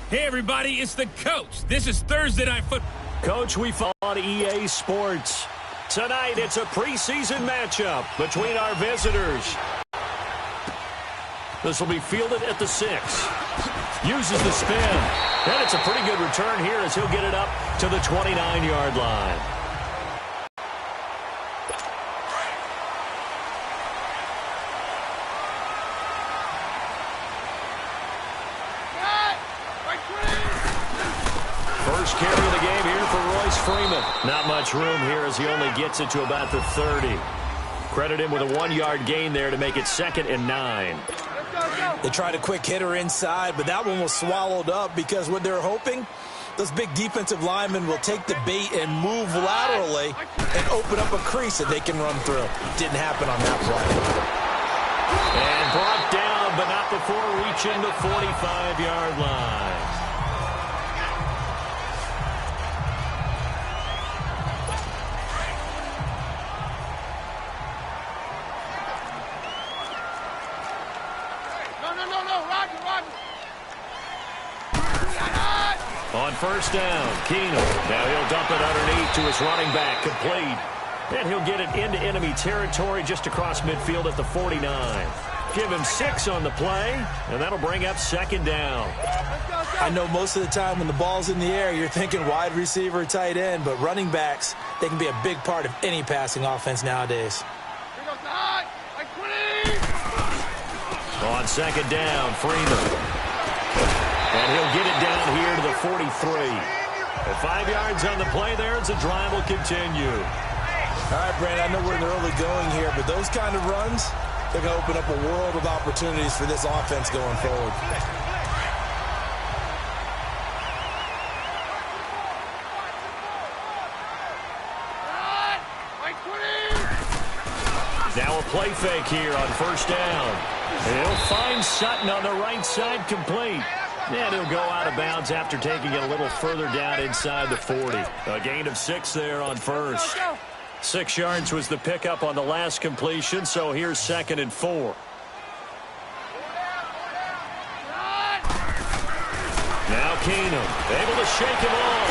Hey, everybody, it's the coach. This is Thursday Night Football. Coach, we follow on EA Sports. Tonight, it's a preseason matchup between our visitors. This will be fielded at the 6. Uses the spin. And it's a pretty good return here as he'll get it up to the 29-yard line. First carry of the game here for Royce Freeman. Not much room here as he only gets it to about the 30. Credit him with a 1-yard gain there to make it 2nd and 9. They tried a quick hitter inside, but that one was swallowed up because what they're hoping, those big defensive linemen will take the bait and move laterally and open up a crease that they can run through. Didn't happen on that play. And brought down, but not before reaching the 45-yard line. On first down, Keenum. Now he'll dump it underneath to his running back, complete. And he'll get it into enemy territory just across midfield at the 49. Give him 6 on the play, and that'll bring up 2nd down. I know most of the time when the ball's in the air, you're thinking wide receiver, tight end, but running backs, they can be a big part of any passing offense nowadays. On 2nd down, Freeman. And he'll get it down here to the 43. At 5 yards on the play there, it's a drive will continue. All right, Brandon, I know we're in the early going here, but those kind of runs, they're going to open up a world of opportunities for this offense going forward. Now a play fake here on first down. And he'll find Sutton on the right side, complete. And he'll go out of bounds after taking it a little further down inside the 40. A gain of 6 there on first. 6 yards was the pickup on the last completion, so here's 2nd and 4. Now Keenum, able to shake him off.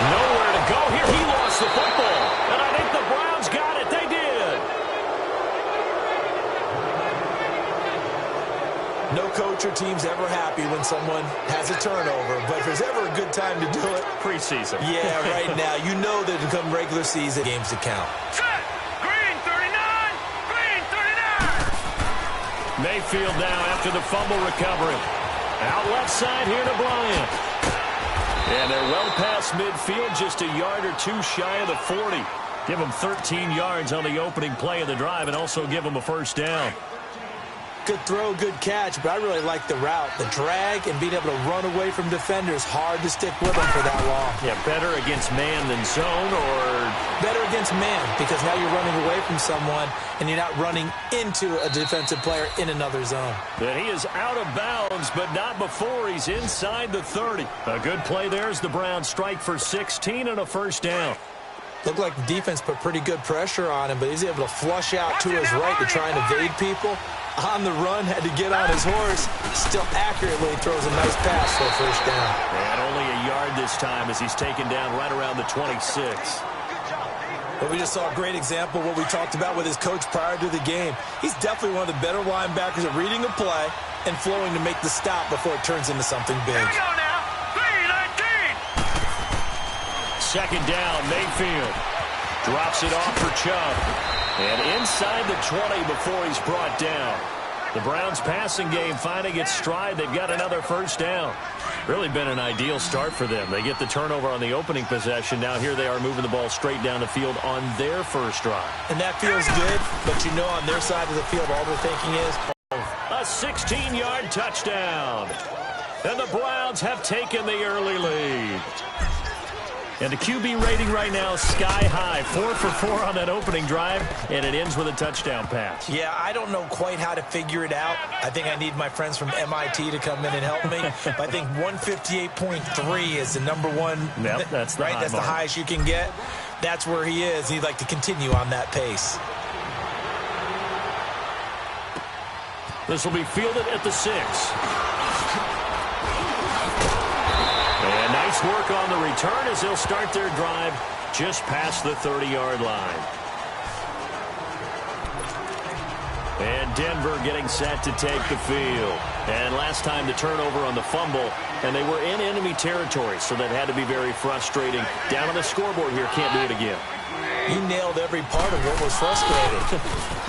Nowhere to go here. He lost the football. And I think the Browns got it. They did. No coach or team's ever happy when someone has a turnover, but if there's ever a good time to do it, preseason. Yeah, right now. You know that it come regular season games to count. Set! Green 39! Green 39! Mayfield now after the fumble recovery. Out left side here to Bryant. And they're well past midfield, just a yard or 2 shy of the 40. Give them 13 yards on the opening play of the drive and also give them a first down. Good throw, good catch, but I really like the route. The drag and being able to run away from defenders, hard to stick with them for that long. Yeah, better against man than zone, or better against man, because now you're running away from someone and you're not running into a defensive player in another zone. But he is out of bounds, but not before he's inside the 30. A good play there as the Browns strike for 16 and a first down. Looked like the defense put pretty good pressure on him, but he's able to flush out to his right to try and evade people. On the run, had to get on his horse. Still accurately throws a nice pass for a first down. And only a yard this time as he's taken down right around the 26. But we just saw a great example of what we talked about with his coach prior to the game. He's definitely one of the better linebackers at reading a play and flowing to make the stop before it turns into something big. Here we go now. 3-19. 2nd down, Mayfield. Drops it off for Chubb. And inside the 20 before he's brought down. The Browns' passing game finding its stride. They've got another first down. Really been an ideal start for them. They get the turnover on the opening possession. Now here they are moving the ball straight down the field on their first drive. And that feels good, but you know on their side of the field all they're thinking is a 16-yard touchdown. And the Browns have taken the early lead. And the QB rating right now is sky high. 4 for 4 on that opening drive, and it ends with a touchdown pass. Yeah, I don't know quite how to figure it out. I think I need my friends from MIT to come in and help me. But I think 158.3 is the number one. Yep, that's the right. That's the highest you can get. That's where he is. He'd like to continue on that pace. This will be fielded at the 6. Giants work on the return as they'll start their drive just past the 30-yard line. And Denver getting set to take the field. And last time the turnover on the fumble, and they were in enemy territory, so that had to be very frustrating. Down on the scoreboard here, can't do it again. You nailed every part of what was frustrating.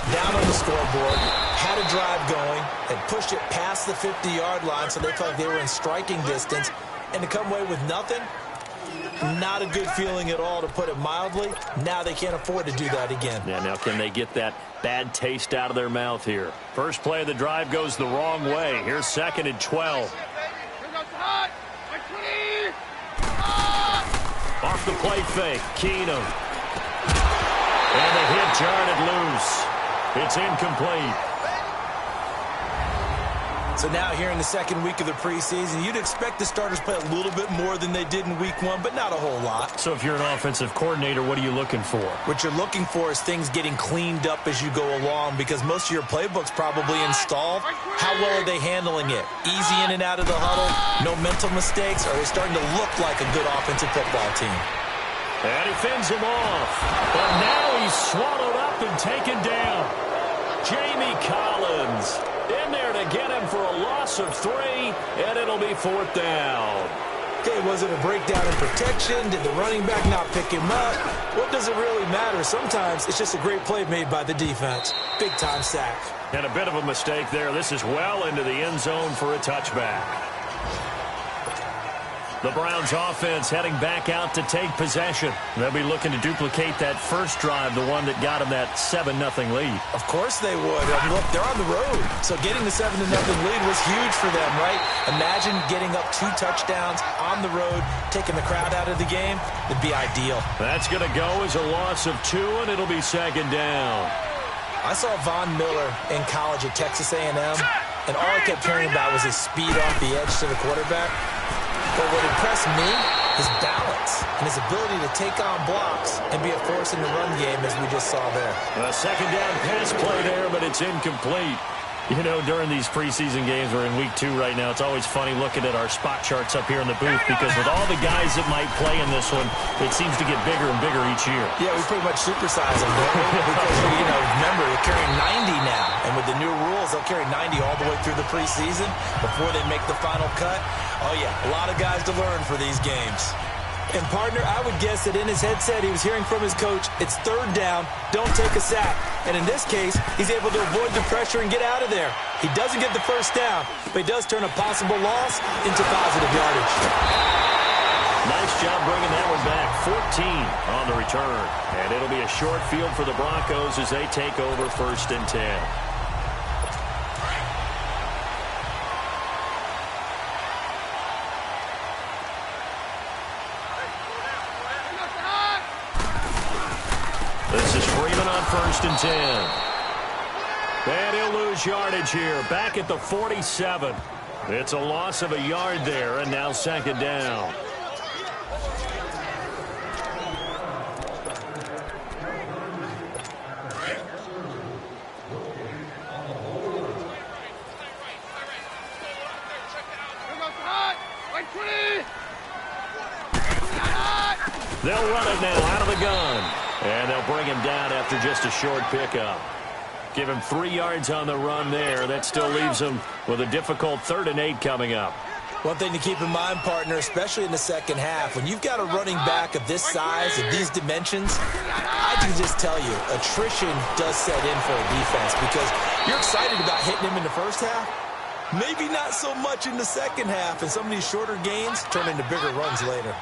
Down on the scoreboard, had a drive going, and pushed it past the 50-yard line so they felt like they were in striking distance, and to come away with nothing, not a good feeling at all, to put it mildly. Now they can't afford to do that again. Yeah, now can they get that bad taste out of their mouth here? First play of the drive goes the wrong way. Here's 2nd and 12. Off the play fake, Keenum. And the hit jarred loose. It's incomplete. So now here in the second week of the preseason, you'd expect the starters play a little bit more than they did in week 1, but not a whole lot. So if you're an offensive coordinator, what are you looking for? What you're looking for is things getting cleaned up as you go along, because most of your playbook's probably installed. How well are they handling it? Easy in and out of the huddle? No mental mistakes? Or are they starting to look like a good offensive football team? And he fends him off. But now he's swallowed up and taken down. Jamie Collins in there to get him for a loss of 3, and it'll be 4th down. Okay, was it a breakdown in protection? Did the running back not pick him up? What does it really matter? Sometimes it's just a great play made by the defense. Big-time sack. And a bit of a mistake there. This is well into the end zone for a touchback. The Browns offense heading back out to take possession. They'll be looking to duplicate that first drive, the one that got them that 7-0 lead. Of course they would. Look, they're on the road. So getting the 7-0 lead was huge for them, right? Imagine getting up 2 touchdowns on the road, taking the crowd out of the game. It'd be ideal. That's going to go as a loss of 2, and it'll be 2nd down. I saw Von Miller in college at Texas A&M, and all I kept hearing about was his speed off the edge to the quarterback. But what impressed me, his balance and his ability to take on blocks and be a force in the run game, as we just saw there. A 2nd down pass play there, but it's incomplete. You know, during these preseason games, we're in week 2 right now, it's always funny looking at our spot charts up here in the booth, because with all the guys that might play in this one, it seems to get bigger and bigger each year. Yeah, we pretty much supersize them, don't we? Because, remember, they're carrying 90 now. And with the new rules, they'll carry 90 all the way through the preseason before they make the final cut. Oh, yeah, a lot of guys to learn for these games. And, partner, I would guess that in his headset he was hearing from his coach, it's 3rd down, don't take a sack. And in this case, he's able to avoid the pressure and get out of there. He doesn't get the first down, but he does turn a possible loss into positive yardage. Nice job bringing that one back. 14 on the return. And it'll be a short field for the Broncos as they take over 1st and 10. This is Freeman on 1st and 10. And he'll lose yardage here. Back at the 47. It's a loss of a yard there, and now 2nd down. They'll run it now out of the gun. And they'll bring him down after just a short pickup. Give him 3 yards on the run there. That still leaves him with a difficult 3rd and 8 coming up. One thing to keep in mind, partner, especially in the second half, when you've got a running back of this size, of these dimensions, I can just tell you, attrition does set in for a defense, because you're excited about hitting him in the first half. Maybe not so much in the second half, and some of these shorter gains turn into bigger runs later.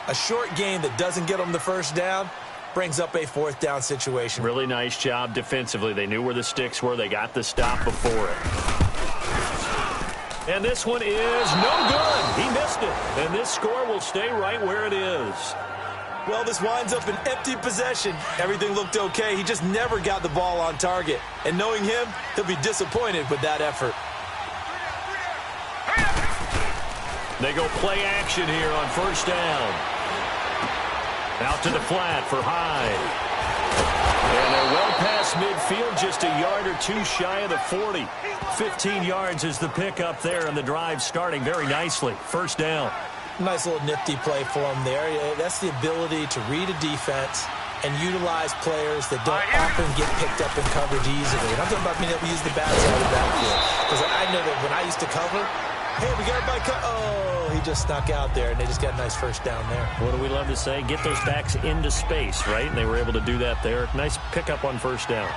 A short gain that doesn't get them the first down brings up a 4th down situation. Really nice job defensively. They knew where the sticks were. They got the stop before it. And this one is no good. He missed it. And this score will stay right where it is. Well, this winds up an empty possession. Everything looked okay. He just never got the ball on target. And knowing him, he'll be disappointed with that effort. They go play action here on 1st down. Out to the flat for Hyde. And they're well past midfield, just a yard or 2 shy of the 40. 15 yards is the pickup there, and the drive starting very nicely. 1st down. Nice little nifty play for him there. That's the ability to read a defense and utilize players that don't often get picked up in coverage easily. And I'm talking about being able to use the backside of the backfield. Because I know that when I used to cover, hey, we got everybody oh, he just snuck out there, and they just got a nice first down there. What do we love to say? Get those backs into space, right? And they were able to do that there. Nice pickup on first down.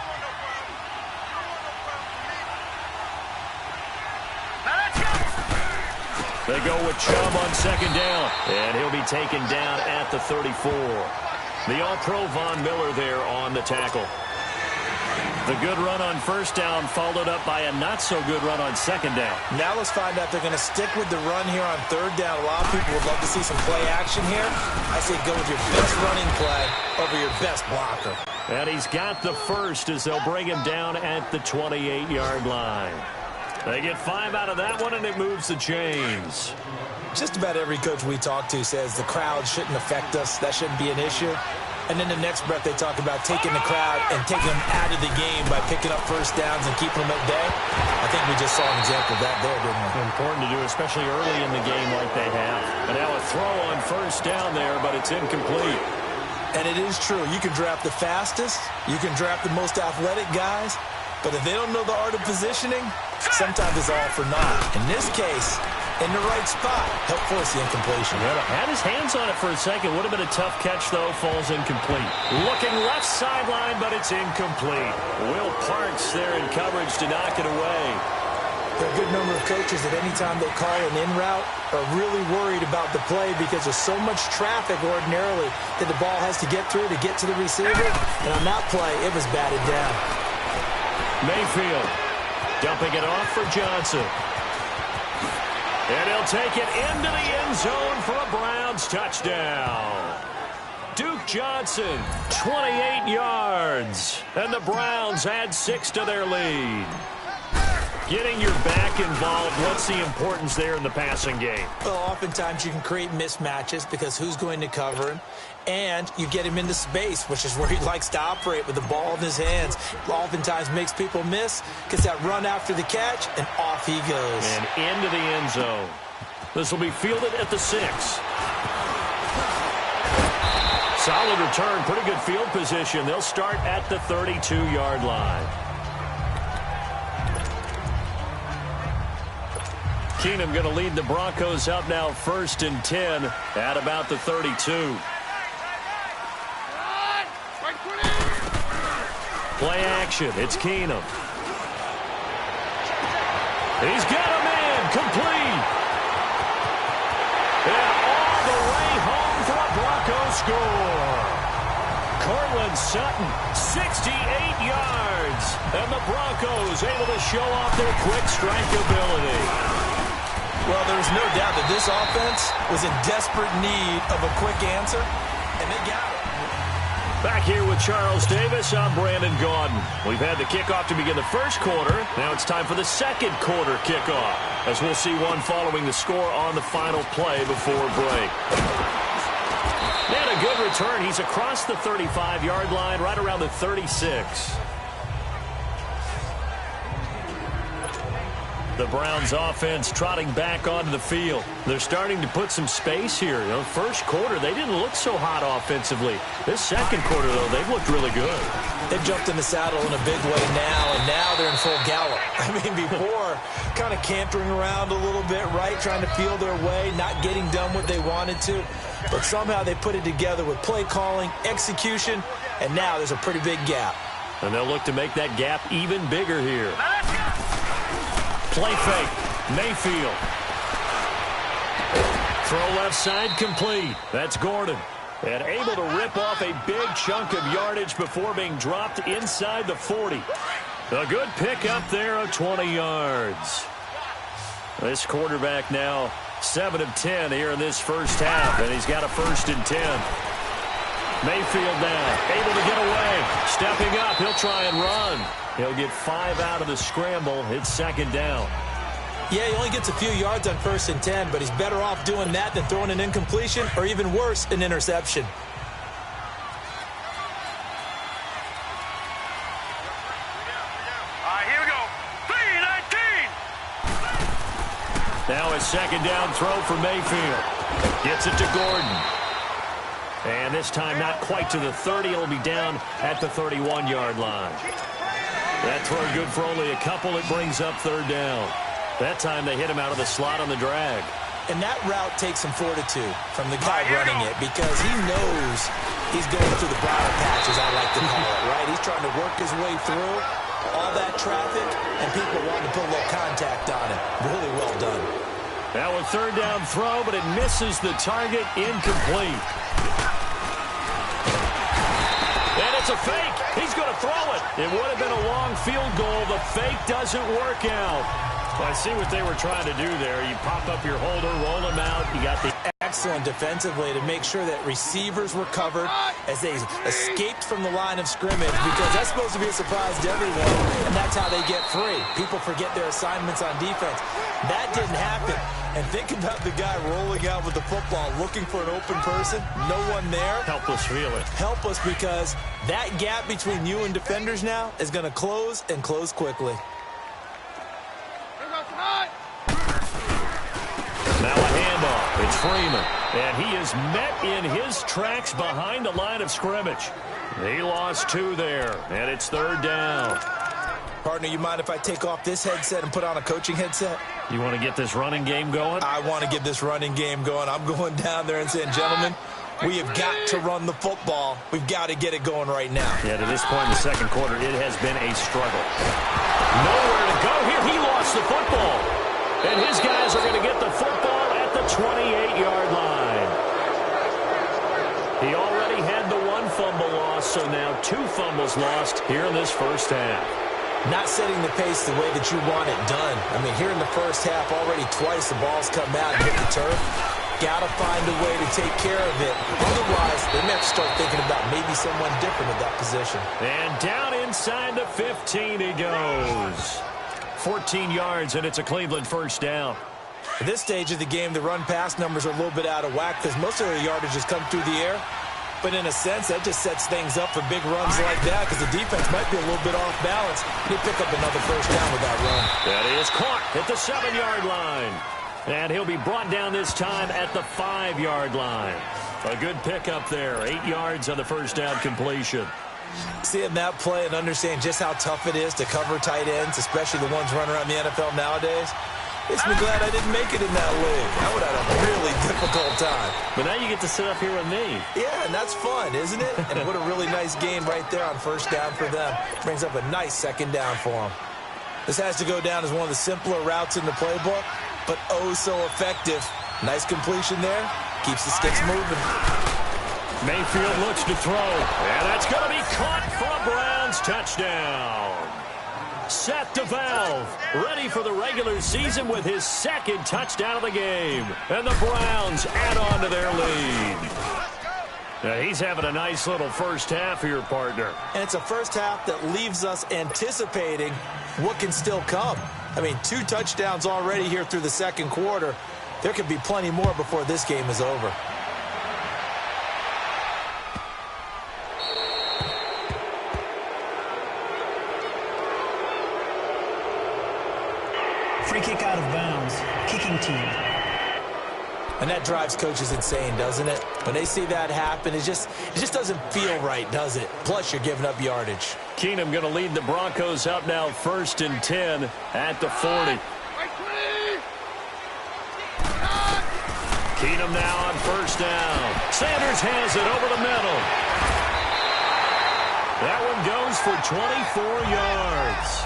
They go with Chubb on second down, and he'll be taken down at the 34. The All-Pro Von Miller there on the tackle. The good run on first down followed up by a not-so-good run on second down. Now let's find out they're going to stick with the run here on third down. A lot of people would love to see some play action here. I say go with your best running play over your best blocker. And he's got the first as they'll bring him down at the 28-yard line. They get 5 out of that one, and it moves the chains. Just about every coach we talk to says the crowd shouldn't affect us. That shouldn't be an issue. And then the next breath they talk about taking the crowd and taking them out of the game by picking up first downs and keeping them at bay. I think we just saw an example of that there, didn't we? Important to do, especially early in the game like they have. And now a throw on first down there, but it's incomplete. And it is true. You can draft the fastest. You can draft the most athletic guys. But if they don't know the art of positioning, sometimes it's all for naught. In this case, in the right spot, help force the incompletion. Yeah, had his hands on it for a second. Would have been a tough catch, though. Falls incomplete. Looking left sideline, but it's incomplete. Will Parks there in coverage to knock it away. There are a good number of coaches that any time they call an in route are really worried about the play because there's so much traffic ordinarily that the ball has to get through to get to the receiver. And on that play, it was batted down. Mayfield dumping it off for Johnson. And he'll take it into the end zone for a Browns touchdown. Duke Johnson, 28 yards. And the Browns add 6 to their lead. Getting your back involved, what's the importance there in the passing game? Well, oftentimes you can create mismatches because who's going to cover him? And you get him into space, which is where he likes to operate with the ball in his hands. Oftentimes makes people miss, gets that run after the catch, and off he goes. And into the end zone. This will be fielded at the 6. Solid return, pretty good field position. They'll start at the 32-yard line. Keenum going to lead the Broncos up now 1st and 10 at about the 32. Play action. It's Keenum. He's got a man. Complete. And all the way home for a Broncos score. Cortland Sutton, 68 yards. And the Broncos able to show off their quick strike ability. Well, there's no doubt that this offense was in desperate need of a quick answer, and they got it. Back here with Charles Davis, I'm Brandon Gaudin. We've had the kickoff to begin the first quarter. Now it's time for the second quarter kickoff, as we'll see one following the score on the final play before break. And a good return. He's across the 35-yard line, right around the 36. The Browns offense trotting back onto the field. They're starting to put some space here. You know, first quarter, they didn't look so hot offensively. This second quarter, though, they've looked really good. They've jumped in the saddle in a big way now, and now they're in full gallop. I mean, before, kind of cantering around a little bit, right, trying to feel their way, not getting done what they wanted to. But somehow they put it together with play calling, execution, and now there's a pretty big gap. And they'll look to make that gap even bigger here. Play fake. Mayfield. Throw left side complete. That's Gordon. And able to rip off a big chunk of yardage before being dropped inside the 40. A good pickup there of 20 yards. This quarterback now 7 of 10 here in this first half. And he's got a 1st and 10. Mayfield now able to get away. Stepping up. He'll try and run. He'll get 5 out of the scramble. It's 2nd down. Yeah, he only gets a few yards on 1st and 10, but he's better off doing that than throwing an incompletion or even worse, an interception. Here we go. 3-19. Now a second down throw for Mayfield. Gets it to Gordon. And this time not quite to the 30. It'll be down at the 31-yard line. That throw good for only a couple. It brings up third down. That time they hit him out of the slot on the drag. And that route takes some fortitude from the guy running it because he knows he's going through the briar patch, as I like to call it, right? He's trying to work his way through all that traffic, and people wanting to put a little contact on him. Really well done. Now a third down throw, but it misses the target. Incomplete. And it's a fake. He's going to throw it. It would have been a long field goal. The fake doesn't work out. Well, I see what they were trying to do there. You pop up your holder, roll him out. You got the excellent defensively to make sure that receivers were covered as they escaped from the line of scrimmage, because that's supposed to be a surprise to everyone, and that's how they get free. People forget their assignments on defense. That didn't happen. And think about the guy rolling out with the football, looking for an open person, no one there. helpless feeling. Helpless, because that gap between you and defenders now is going to close, and close quickly. Now a handoff. It's Freeman. And he is met in his tracks behind the line of scrimmage. He lost 2 there, and it's third down. Partner, you mind if I take off this headset and put on a coaching headset? You want to get this running game going? I want to get this running game going. I'm going down there and saying, gentlemen, we have got to run the football. We've got to get it going right now. Yeah, to this point in the second quarter, it has been a struggle. Nowhere to go here. He lost the football. And his guys are going to get the football at the 28-yard line. He already had the 1 fumble loss, so now 2 fumbles lost here in this first half. Not setting the pace the way that you want it done. I mean, here in the first half, already twice the ball's come out and hit the turf. Got to find a way to take care of it. Otherwise, they may have to start thinking about maybe someone different at that position. And down inside the 15 he goes. 14 yards, and it's a Cleveland first down. At this stage of the game, the run-pass numbers are a little bit out of whack because most of the yardage has come through the air. But in a sense, that just sets things up for big runs like that because the defense might be a little bit off balance. He'll pick up another first down with that run. That is caught at the 7-yard line. And he'll be brought down this time at the 5-yard line. A good pickup there. 8 yards on the first down completion. Seeing that play and understanding just how tough it is to cover tight ends, especially the ones running around the NFL nowadays, makes me glad I didn't make it in that league. I would have had a really difficult time. But now you get to sit up here with me. Yeah, and that's fun, isn't it? And what a really nice game right there on first down for them. Brings up a nice second down for them. This has to go down as one of the simpler routes in the playbook, but oh so effective. Nice completion there. Keeps the sticks moving. Mayfield looks to throw, and that's going to be caught for a Browns touchdown. Seth DeValve, ready for the regular season with his 2nd touchdown of the game. And the Browns add on to their lead. Now he's having a nice little first half here, partner. And it's a first half that leaves us anticipating what can still come. I mean, 2 touchdowns already here through the second quarter. There could be plenty more before this game is over. Free kick out of bounds. Kicking team. And that drives coaches insane, doesn't it? When they see that happen, it just doesn't feel right, does it? Plus, you're giving up yardage. Keenum going to lead the Broncos up now 1st and 10 at the 40. Keenum now on first down. Sanders has it over the middle. That one goes for 24 yards.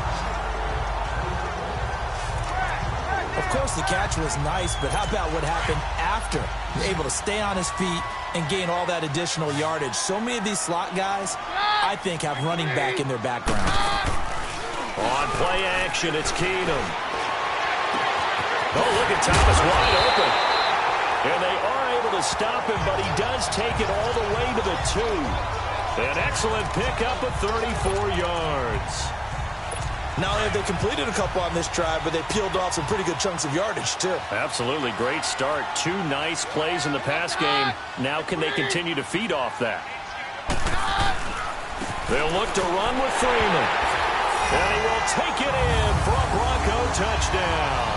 Of course, the catch was nice, but how about what happened after? Able to stay on his feet and gain all that additional yardage. So many of these slot guys, I think, have running back in their background. On play action, it's Keenum. Oh, look at Thomas wide open. And they are able to stop him, but he does take it all the way to the 2. An excellent pickup of 34 yards. Not only have they completed a couple on this drive, but they peeled off some pretty good chunks of yardage, too. Absolutely. Great start. 2 nice plays in the pass game. Now can they continue to feed off that? They'll look to run with Freeman. And he will take it in for a Bronco touchdown.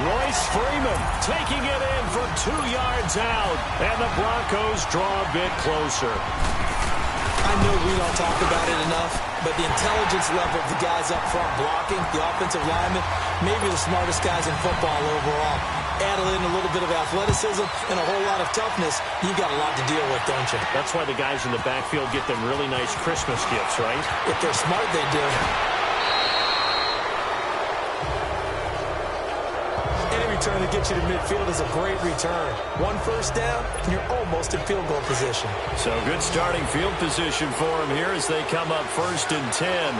Royce Freeman taking it in from 2 yards out. And the Broncos draw a bit closer. I know we don't talk about it enough, but the intelligence level of the guys up front blocking, the offensive linemen, maybe the smartest guys in football overall. Add in a little bit of athleticism and a whole lot of toughness, you've got a lot to deal with, don't you? That's why the guys in the backfield get them really nice Christmas gifts, right? If they're smart, they do. Any return that gets you to midfield is a great return. 1 first down, and you're almost in field goal position. So good starting field position for them here as they come up 1st and 10.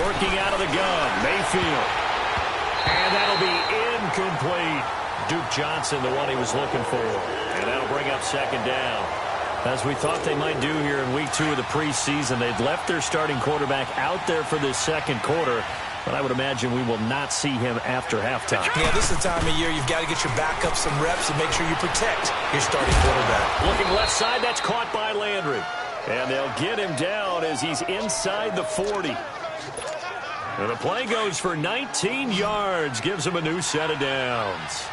Working out of the gun, Mayfield. And that'll be incomplete. Duke Johnson, the one he was looking for. And that'll bring up 2nd down. As we thought they might do here in week 2 of the preseason, they've left their starting quarterback out there for this 2nd quarter. But I would imagine we will not see him after halftime. Yeah, this is the time of year you've got to get your backup some reps and make sure you protect your starting quarterback. Looking left side, that's caught by Landry. And they'll get him down as he's inside the 40. And the play goes for 19 yards, gives him a new set of downs.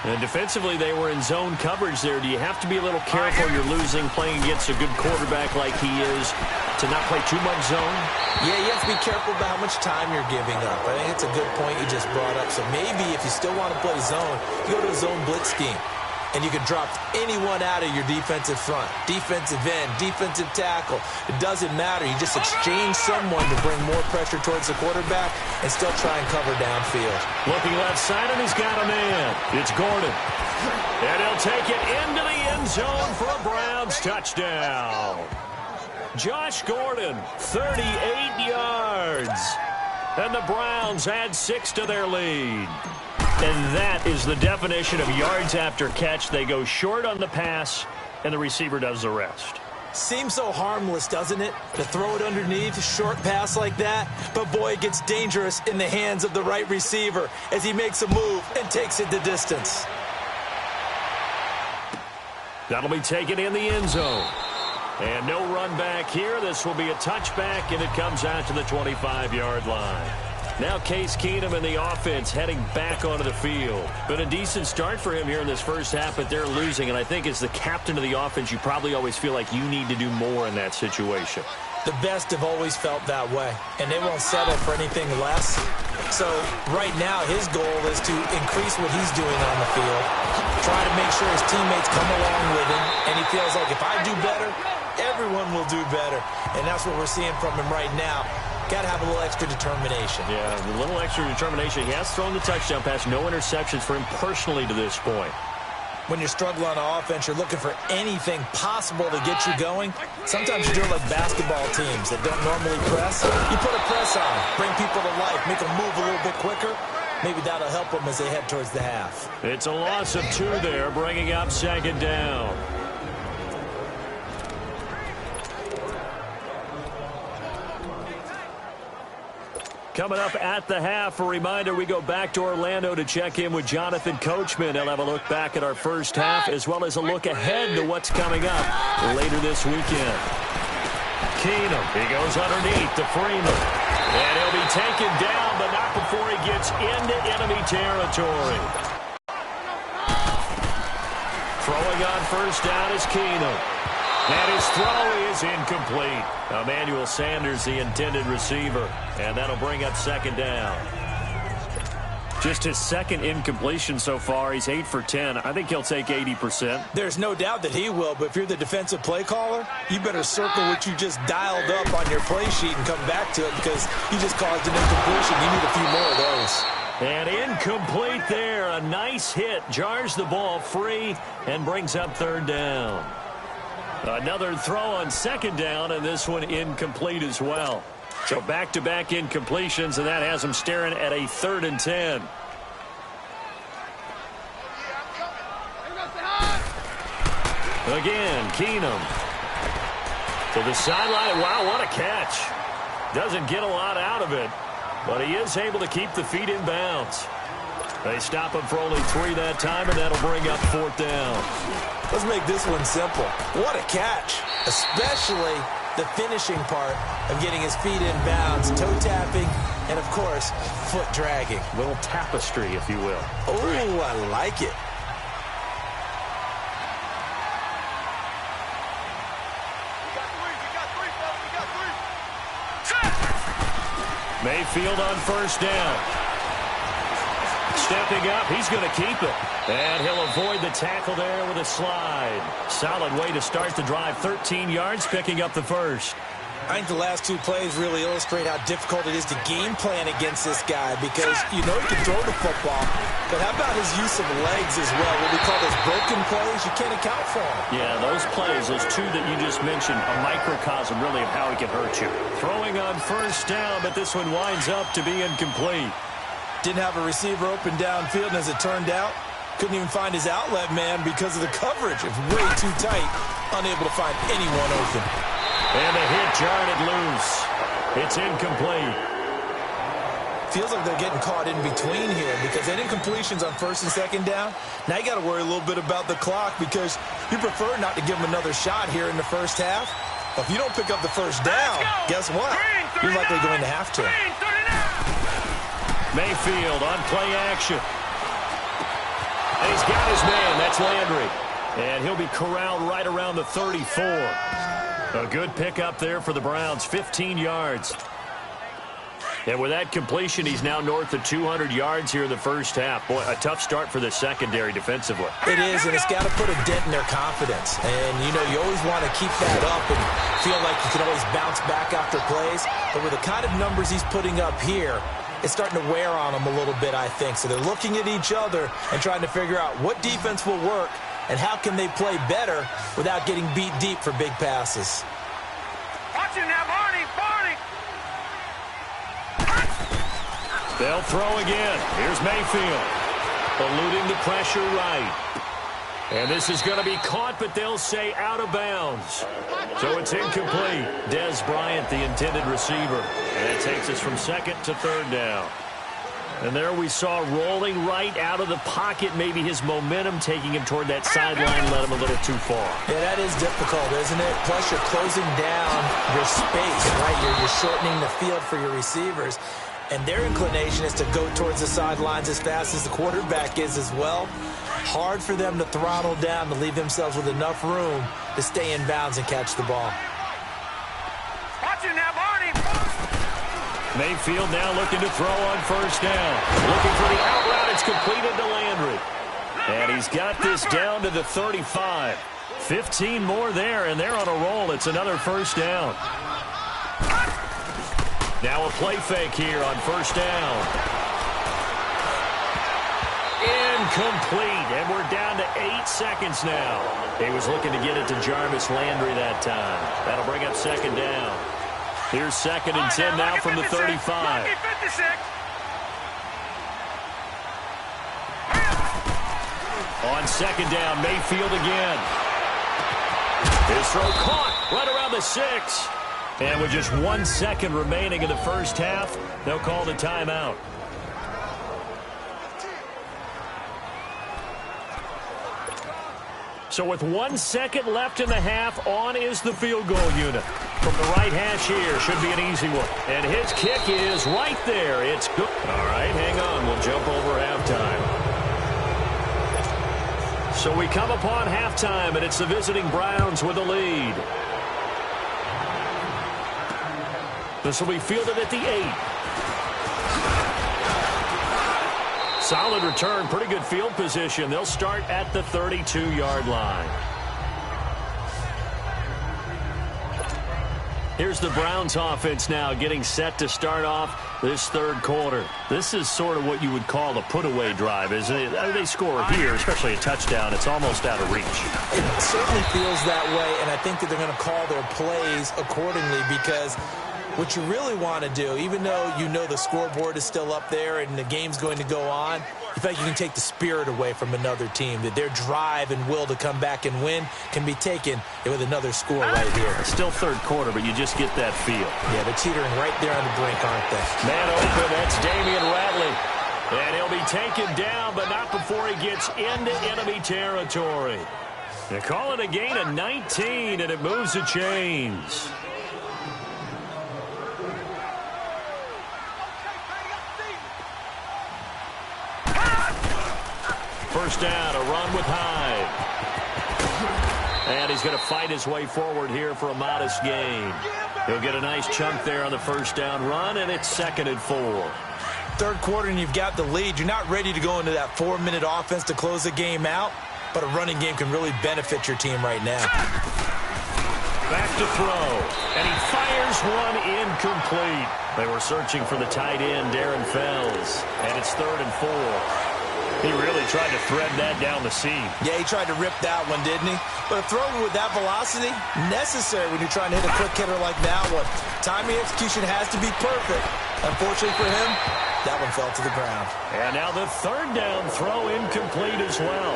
And defensively, they were in zone coverage there. Do you have to be a little careful? You're losing, playing against a good quarterback like he is, to not play too much zone? Yeah, you have to be careful about how much time you're giving up. I think it's a good point you just brought up. So maybe if you still want to play zone, you go to a zone blitz scheme. And you can drop anyone out of your defensive front. Defensive end, defensive tackle. It doesn't matter. You just exchange someone to bring more pressure towards the quarterback and still try and cover downfield. Looking left side, and he's got a man. It's Gordon. And he'll take it into the end zone for a Browns touchdown. Josh Gordon, 38 yards. And the Browns add 6 to their lead. And that is the definition of yards after catch. They go short on the pass, and the receiver does the rest. Seems so harmless, doesn't it? To throw it underneath, a short pass like that. But, boy, it gets dangerous in the hands of the right receiver as he makes a move and takes it the distance. That'll be taken in the end zone. And no run back here. This will be a touchback, and it comes out to the 25-yard line. Now Case Keenum and the offense heading back onto the field. Been a decent start for him here in this first half, but they're losing. And I think as the captain of the offense, you probably always feel like you need to do more in that situation. The best have always felt that way, and they won't settle for anything less. So right now his goal is to increase what he's doing on the field, try to make sure his teammates come along with him, and he feels like if I do better, everyone will do better. And that's what we're seeing from him right now. Got to have a little extra determination. Yeah, a little extra determination. He has thrown the touchdown pass. No interceptions for him personally to this point. When you're struggling on offense, you're looking for anything possible to get you going. Sometimes you do it like basketball teams that don't normally press. You put a press on, bring people to life, make them move a little bit quicker. Maybe that'll help them as they head towards the half. It's a loss of 2 there, bringing up 2nd down. Coming up at the half, a reminder, we go back to Orlando to check in with Jonathan Coachman. He'll have a look back at our first half as well as a look ahead to what's coming up later this weekend. Keenum, he goes underneath to Freeman. And he'll be taken down, but not before he gets into enemy territory. Throwing on first down is Keenum. And his throw is incomplete. Emmanuel Sanders, the intended receiver. And that'll bring up 2nd down. Just his 2nd incompletion so far. He's 8 for 10. I think he'll take 80%. There's no doubt that he will, but if you're the defensive play caller, you better circle what you just dialed up on your play sheet and come back to it because you just caused an incompletion. You need a few more of those. And incomplete there. A nice hit. Jars the ball free and brings up 3rd down. Another throw on 2nd down, and this one incomplete as well. So back-to-back incompletions, and that has him staring at a 3rd and 10. Again, Keenum to the sideline. Wow, what a catch. Doesn't get a lot out of it, but he is able to keep the feet in bounds. They stop him for only 3 that time, and that'll bring up 4th down. Let's make this one simple. What a catch, especially the finishing part of getting his feet in bounds, toe tapping, and, of course, foot dragging. Little tapestry, if you will. Oh, I like it. Mayfield on first down. Stepping up, he's going to keep it. And he'll avoid the tackle there with a slide. Solid way to start the drive. 13 yards, picking up the first. I think the last two plays really illustrate how difficult it is to game plan against this guy because you know he can throw the football, but how about his use of legs as well? What we call those broken plays, you can't account for them. Yeah, those plays, those two that you just mentioned, a microcosm really of how he can hurt you. Throwing on first down, but this one winds up to be incomplete. Didn't have a receiver open downfield, and as it turned out, couldn't even find his outlet man because of the coverage. It's way too tight, unable to find anyone open. And the hit jarred it loose. It's incomplete. Feels like they're getting caught in between here because any incompletions on first and second down, now you got to worry a little bit about the clock because you prefer not to give them another shot here in the first half. But if you don't pick up the first down, guess what? You're likely going to have to. Mayfield on play action. And he's got his man. That's Landry. And he'll be corralled right around the 34. A good pickup there for the Browns, 15 yards. And with that completion, he's now north of 200 yards here in the first half. Boy, a tough start for the secondary defensively. It is, and it's got to put a dent in their confidence. And, you know, you always want to keep that up and feel like you can always bounce back after plays. But with the kind of numbers he's putting up here, it's starting to wear on them a little bit, I think. So they're looking at each other and trying to figure out what defense will work and how can they play better without getting beat deep for big passes. Watch him now, Barney, Barney. They'll throw again. Here's Mayfield. Eluding the pressure right. And this is going to be caught, but they'll say out of bounds. So it's incomplete. Des Bryant, the intended receiver. And that takes us from second to third down. And there we saw rolling right out of the pocket, maybe his momentum taking him toward that sideline led him a little too far. Yeah, that is difficult, isn't it? Plus, you're closing down your space, right? You're shortening the field for your receivers. And their inclination is to go towards the sidelines as fast as the quarterback is as well. Hard for them to throttle down to leave themselves with enough room to stay in bounds and catch the ball. Watch him now, Barney. Mayfield now looking to throw on first down. Looking for the out route. It's completed to Landry. And he's got this down to the 35. 15 more there, and they're on a roll. It's another first down. Now a play fake here on first down. Incomplete, and we're down to 8 seconds now. He was looking to get it to Jarvis Landry that time. That'll bring up second down. Here's second and 10 now from the 35. On second down, Mayfield again. His throw caught right around the 6. And with just 1 second remaining in the first half, they'll call the timeout. So with 1 second left in the half, on is the field goal unit. From the right hash here, should be an easy one. And his kick is right there. It's good. All right, hang on. We'll jump over halftime. So we come upon halftime, and it's the visiting Browns with the lead. This will be fielded at the 8. Solid return, pretty good field position. They'll start at the 32-yard line. Here's the Browns offense now getting set to start off this third quarter. This is sort of what you would call a put-away drive, isn't it? They score here, especially a touchdown. It's almost out of reach. It certainly feels that way, and I think that they're going to call their plays accordingly because what you really want to do, even though you know the scoreboard is still up there and the game's going to go on, you feel like you can take the spirit away from another team, that their drive and will to come back and win can be taken with another score right here. It's still third quarter, but you just get that feel. Yeah, they're teetering right there on the brink, aren't they? Man open, that's Damian Ratley. And he'll be taken down, but not before he gets into enemy territory. They call it a gain of 19, and it moves the chains. first down, a run with Hyde. And he's going to fight his way forward here for a modest gain. He'll get a nice chunk there on the first down run, and it's 2nd and 4. Third quarter and you've got the lead. You're not ready to go into that 4-minute offense to close the game out, but a running game can really benefit your team right now. Back to throw, and he fires one incomplete. They were searching for the tight end, Darren Fells, and it's 3rd and 4. He really tried to thread that down the seam. Yeah, he tried to rip that one, didn't he? But a throw with that velocity, necessary when you're trying to hit a quick hitter like that one. Timing execution has to be perfect. Unfortunately for him, that one fell to the ground. And now the 3rd down throw incomplete as well.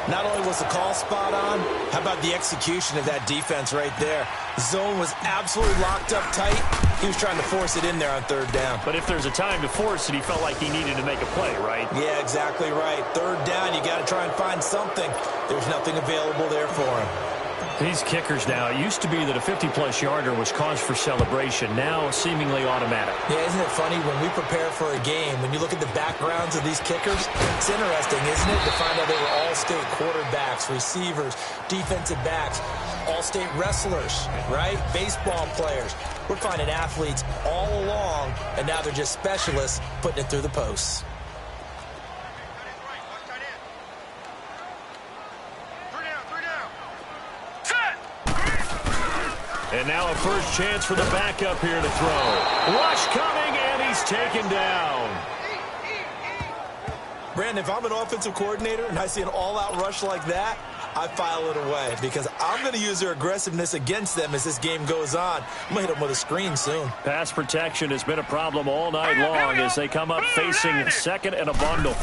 Not only was the call spot on, how about the execution of that defense right there? The zone was absolutely locked up tight. He was trying to force it in there on 3rd down. But if there's a time to force it, he felt like he needed to make a play, right? Yeah, exactly right. 3rd down, you got to try and find something. There's nothing available there for him. These kickers now, it used to be that a 50-plus yarder was cause for celebration. Now, seemingly automatic. Yeah, isn't it funny when we prepare for a game, when you look at the backgrounds of these kickers, it's interesting, isn't it, to find out they were all-state quarterbacks, receivers, defensive backs, all-state wrestlers, right? Baseball players. We're finding athletes all along, and now they're just specialists putting it through the posts. And now a first chance for the backup here to throw. Rush coming, and he's taken down. Brandon, if I'm an offensive coordinator and I see an all-out rush like that, I file it away because I'm going to use their aggressiveness against them as this game goes on. I'm going to hit them with a screen soon. Pass protection has been a problem all night long as they come up facing 2nd and a bundle.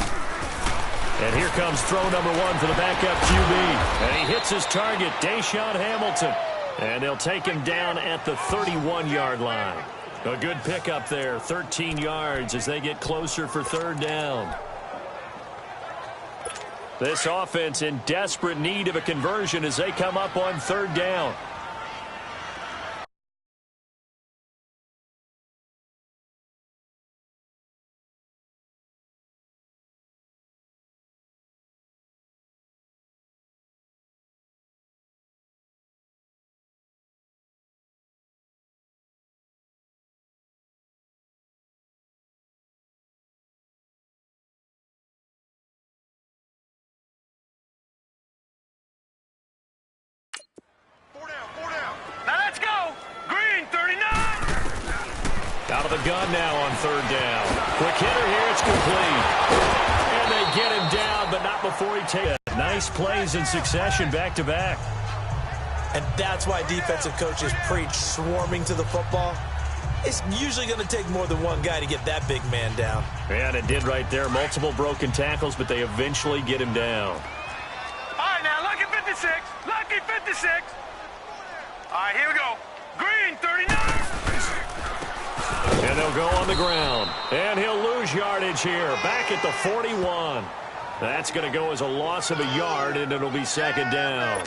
And here comes throw number 1 for the backup QB. And he hits his target, Deshaun Hamilton. And they'll take him down at the 31-yard line. A good pickup there, 13 yards as they get closer for 3rd down. This offense in desperate need of a conversion as they come up on 3rd down. Out of the gun now on 3rd down. Quick hitter here, it's complete. And they get him down, but not before he takes it. Nice plays in succession back-to-back. And that's why defensive coaches preach swarming to the football. It's usually going to take more than one guy to get that big man down. And it did right there. Multiple broken tackles, but they eventually get him down. All right, now, lucky 56. Lucky 56. All right, here we go. Green, 39. And they'll go on the ground. And he'll lose yardage here. Back at the 41. That's going to go as a loss of a yard, and it'll be 2nd down.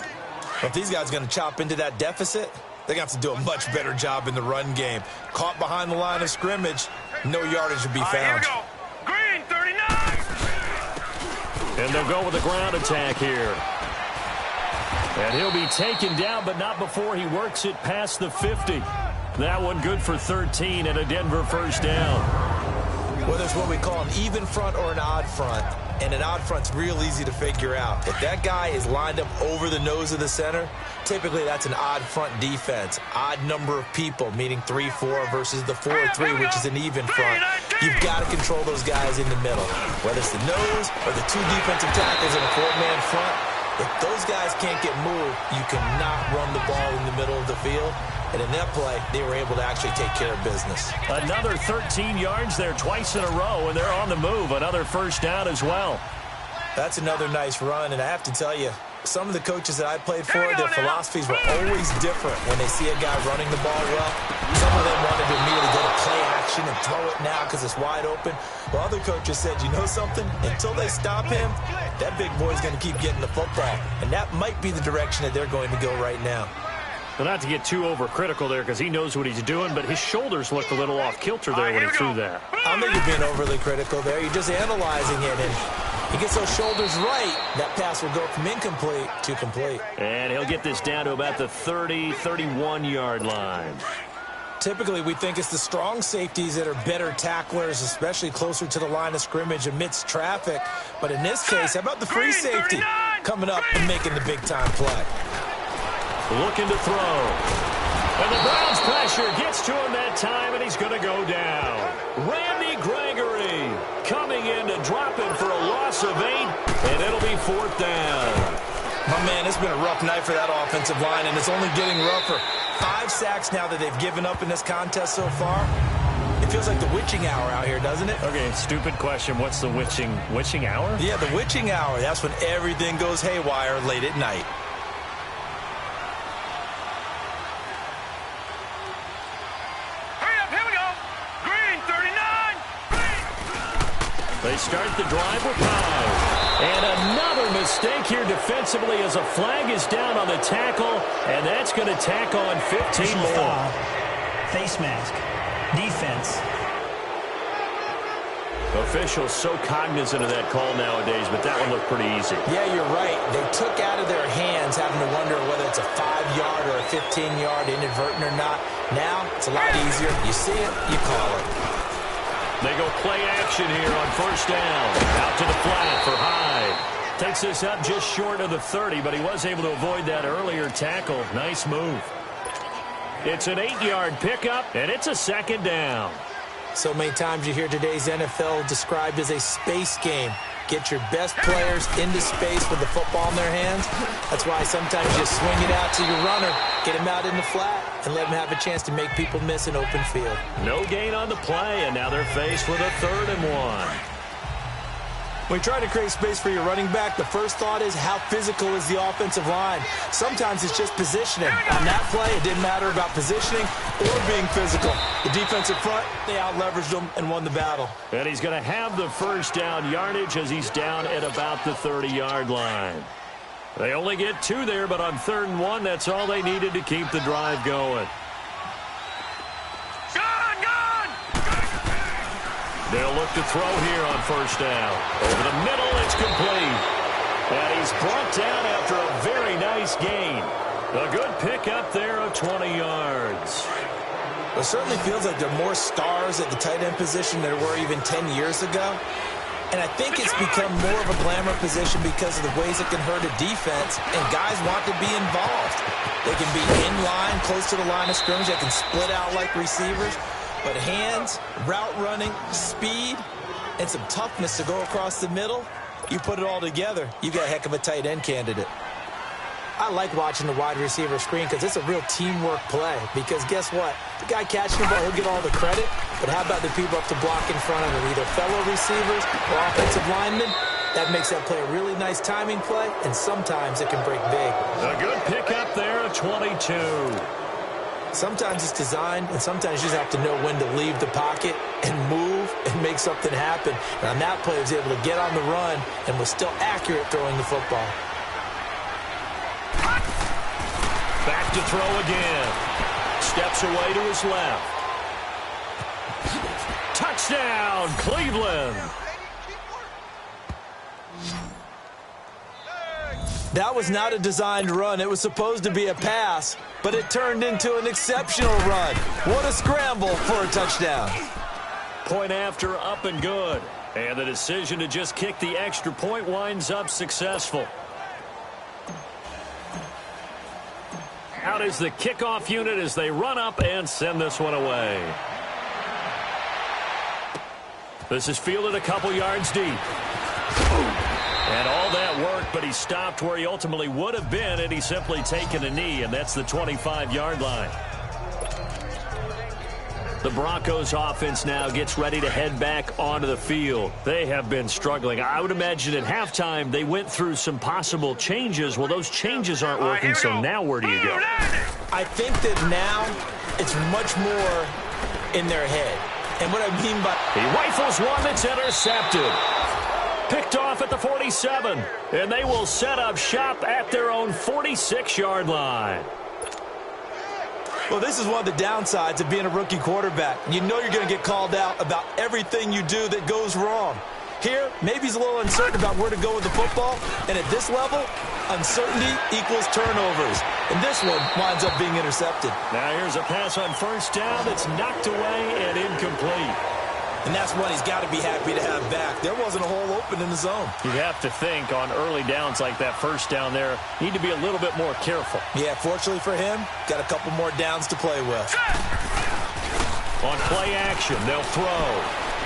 If these guys are going to chop into that deficit, they're going to have to do a much better job in the run game. Caught behind the line of scrimmage, no yardage to be found. Here we go. Green, 39. And they'll go with a ground attack here. And he'll be taken down, but not before he works it past the 50. That one good for 13 and a Denver first down. Whether it's what we call an even front or an odd front, and an odd front's real easy to figure out. If that guy is lined up over the nose of the center, typically that's an odd front defense. Odd number of people, meaning 3-4 versus the 4-3, which is an even front. You've got to control those guys in the middle. Whether it's the nose or the 2 defensive tackles in a 4-man front, if those guys can't get moved, you cannot run the ball in the middle of the field. And in that play, they were able to actually take care of business. Another 13 yards there twice in a row, and they're on the move. Another first down as well. That's another nice run, and I have to tell you, some of the coaches that I played for, their philosophies were always different when they see a guy running the ball well. Some of them wanted to immediately go to play action and throw it now because it's wide open. While other coaches said, you know something? Until they stop him, that big boy's going to keep getting the football. And that might be the direction that they're going to go right now. Well, not to get too overcritical there because he knows what he's doing, but his shoulders looked a little off kilter there when he threw that. I don't think you're being overly critical there. You're just analyzing it. And He gets those shoulders right. That pass will go from incomplete to complete. And he'll get this down to about the 30, 31-yard line. Typically, we think it's the strong safeties that are better tacklers, especially closer to the line of scrimmage amidst traffic. But in this case, how about the free safety coming up and making the big-time play? Looking to throw. And the Browns pressure gets to him that time, and he's going to go down. Randy Gregory coming in to drop him for a loss of 8, and it'll be 4th down. My man, it's been a rough night for that offensive line, and it's only getting rougher. 5 sacks now that they've given up in this contest so far. It feels like the witching hour out here, doesn't it? Okay, stupid question. What's the witching hour? Yeah, the witching hour. That's when everything goes haywire late at night. They start the drive with power. And another mistake here defensively as a flag is down on the tackle, and that's going to tack on 15 more. Foul. Face mask. Defense. Officials so cognizant of that call nowadays, but that one looked pretty easy. Yeah, you're right. They took out of their hands having to wonder whether it's a 5-yard or a 15-yard inadvertent or not. Now, it's a lot easier. You see it, you call it. They go play action here on 1st down. Out to the flat for Hyde. Takes this up just short of the 30, but he was able to avoid that earlier tackle. Nice move. It's an 8-yard pickup, and it's a 2nd down. So many times you hear today's NFL described as a space game. Get your best players into space with the football in their hands. That's why sometimes you swing it out to your runner, get him out in the flat, and let him have a chance to make people miss an open field. No gain on the play, and now they're faced with a 3rd and 1. When you try to create space for your running back, the first thought is how physical is the offensive line. Sometimes it's just positioning. On that play, it didn't matter about positioning or being physical. The defensive front, they out-leveraged them and won the battle. And he's going to have the 1st down yardage as he's down at about the 30-yard line. They only get 2 there, but on 3rd and 1, that's all they needed to keep the drive going. They'll look to throw here on 1st down. Over the middle, it's complete. And he's brought down after a very nice gain. A good pickup there of 20 yards. It certainly feels like there are more stars at the tight end position than there were even 10 years ago. And I think it's become more of a glamour position because of the ways it can hurt a defense, and guys want to be involved. They can be in line, close to the line of scrimmage. They can split out like receivers. But hands, route running, speed, and some toughness to go across the middle, you put it all together, you got a heck of a tight end candidate. I like watching the wide receiver screen because it's a real teamwork play. Because guess what? The guy catching the ball, he'll get all the credit. But how about the people up to block in front of him, either fellow receivers or offensive linemen? That makes that play a really nice timing play, and sometimes it can break big. A good pickup there of 22. Sometimes it's designed, and sometimes you just have to know when to leave the pocket and move and make something happen. And on that play, he was able to get on the run and was still accurate throwing the football. Back to throw again. Steps away to his left. Touchdown, Cleveland. That was not a designed run. It was supposed to be a pass, but it turned into an exceptional run. What a scramble for a touchdown. Point after, up and good. And the decision to just kick the extra point winds up successful. Out is the kickoff unit as they run up and send this one away. This is fielded a couple yards deep. And all that work, but he stopped where he ultimately would have been, and he's simply taken a knee, and that's the 25-yard line. The Broncos offense now gets ready to head back onto the field. They have been struggling. I would imagine at halftime they went through some possible changes. Well, those changes aren't working, so now where do you go? I think that now it's much more in their head. And what I mean by... He rifles one that's intercepted. Picked off at the 47. And they will set up shop at their own 46-yard line. Well, this is one of the downsides of being a rookie quarterback. You know you're going to get called out about everything you do that goes wrong. Here, maybe he's a little uncertain about where to go with the football, and at this level, uncertainty equals turnovers. And this one winds up being intercepted. Now here's a pass on first down that's knocked away and incomplete. And that's one he's got to be happy to have back. There wasn't a hole open in the zone. You have to think on early downs like that first down there, need to be a little bit more careful. Yeah, fortunately for him, got a couple more downs to play with. On play action, they'll throw.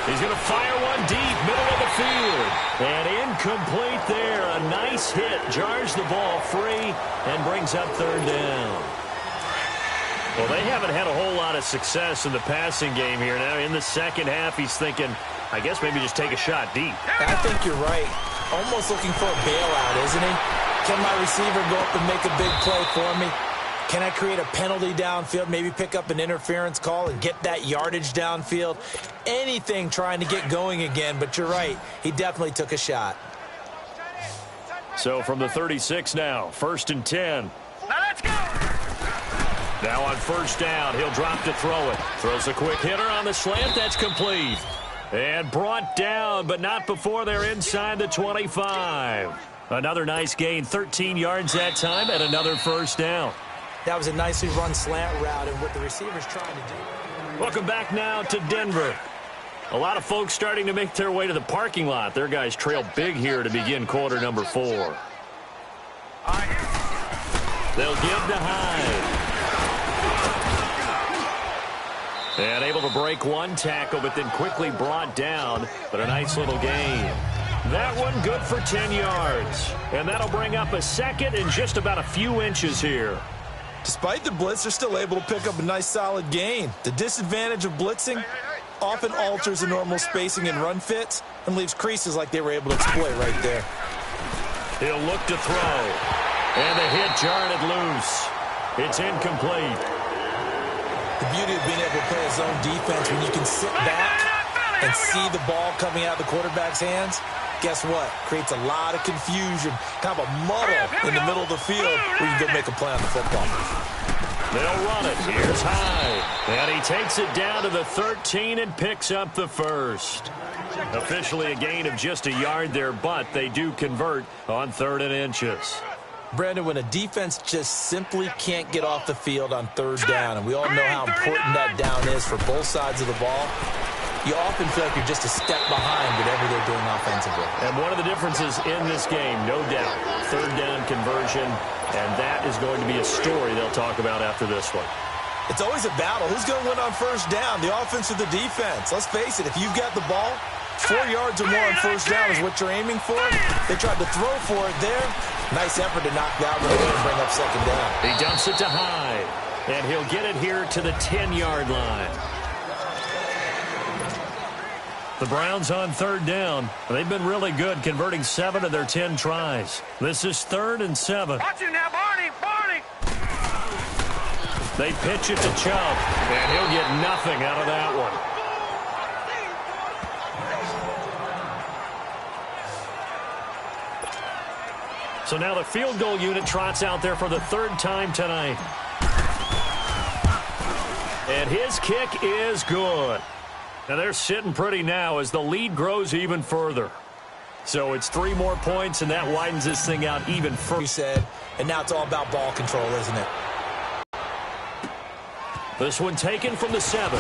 He's going to fire one deep, middle of the field. And incomplete there. A nice hit, jars the ball free, and brings up third down. Well, they haven't had a whole lot of success in the passing game here. Now, in the second half, he's thinking, I guess maybe just take a shot deep. I think you're right. Almost looking for a bailout, isn't he? Can my receiver go up and make a big play for me? Can I create a penalty downfield, maybe pick up an interference call and get that yardage downfield? Anything trying to get going again, but you're right. He definitely took a shot. So from the 36 now, 1st and 10. Now let's go. Now on first down, he'll drop to throw it. Throws a quick hitter on the slant. That's complete. And brought down, but not before they're inside the 25. Another nice gain, 13 yards that time, and another first down. That was a nicely run slant route, and what the receiver's trying to do. Welcome back now to Denver. A lot of folks starting to make their way to the parking lot. Their guys trail big here to begin quarter number 4. They'll give to Hyde. And able to break one tackle, but then quickly brought down. But a nice little gain. That one good for 10 yards. And that'll bring up a second and just about a few inches here. Despite the blitz, they're still able to pick up a nice solid gain. The disadvantage of blitzing often alters the normal spacing and run fits and leaves creases like they were able to exploit right there. He'll look to throw. And the hit jarred it loose. It's incomplete. The beauty of being able to play a zone defense when you can sit back and see the ball coming out of the quarterback's hands, guess what? Creates a lot of confusion, kind of a muddle in the middle of the field where you can go make a play on the football. They'll run it. Here's Hyde. And he takes it down to the 13 and picks up the first. Officially a gain of just a yard there, but they do convert on 3rd and inches. Brandon, when a defense just simply can't get off the field on 3rd down, and we all know how important that down is for both sides of the ball, you often feel like you're just a step behind whatever they're doing offensively. And one of the differences in this game, no doubt, 3rd down conversion, and that is going to be a story they'll talk about after this one. It's always a battle. Who's going to win on 1st down, the offense or the defense? Let's face it, if you've got the ball, 4 yards or more on 1st down is what you're aiming for. They tried to throw for it there. Nice effort to knock that one away and bring up 2nd down. He dumps it to Hyde, and he'll get it here to the 10-yard line. The Browns on 3rd down. They've been really good, converting 7 of their 10 tries. This is 3rd and 7. Watch it now, Barney! Barney! They pitch it to Chubb, and he'll get nothing out of that one. So now the field goal unit trots out there for the 3rd time tonight. And his kick is good. Now they're sitting pretty now as the lead grows even further. So it's 3 more points, and that widens this thing out even further. You said, and now it's all about ball control, isn't it? This one taken from the 7.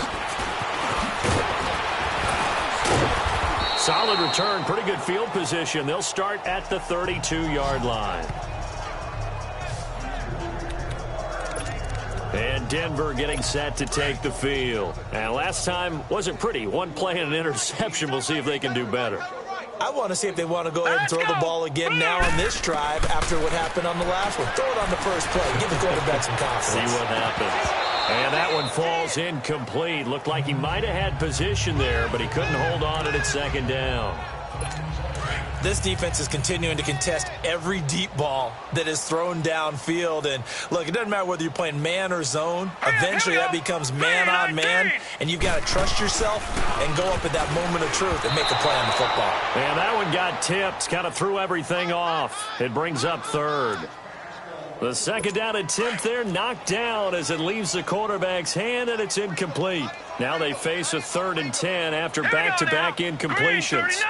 Solid return, pretty good field position. They'll start at the 32-yard line. And Denver getting set to take the field. And last time wasn't pretty. One play and an interception. We'll see if they can do better. I want to see if they want to go ahead and throw the ball again now on this drive after what happened on the last one. Throw it on the first play. Give the quarterback some confidence. See what happens. And that one falls incomplete. Looked like he might have had position there, but he couldn't hold on to it at 2nd down. This defense is continuing to contest every deep ball that is thrown downfield. And, look, it doesn't matter whether you're playing man or zone. Eventually that becomes man on man, and you've got to trust yourself and go up at that moment of truth and make a play on the football. And that one got tipped, kind of threw everything off. It brings up 3rd. The 2nd down attempt there knocked down as it leaves the quarterback's hand, and it's incomplete. Now they face a 3rd and 10 after back-to-back incompletions.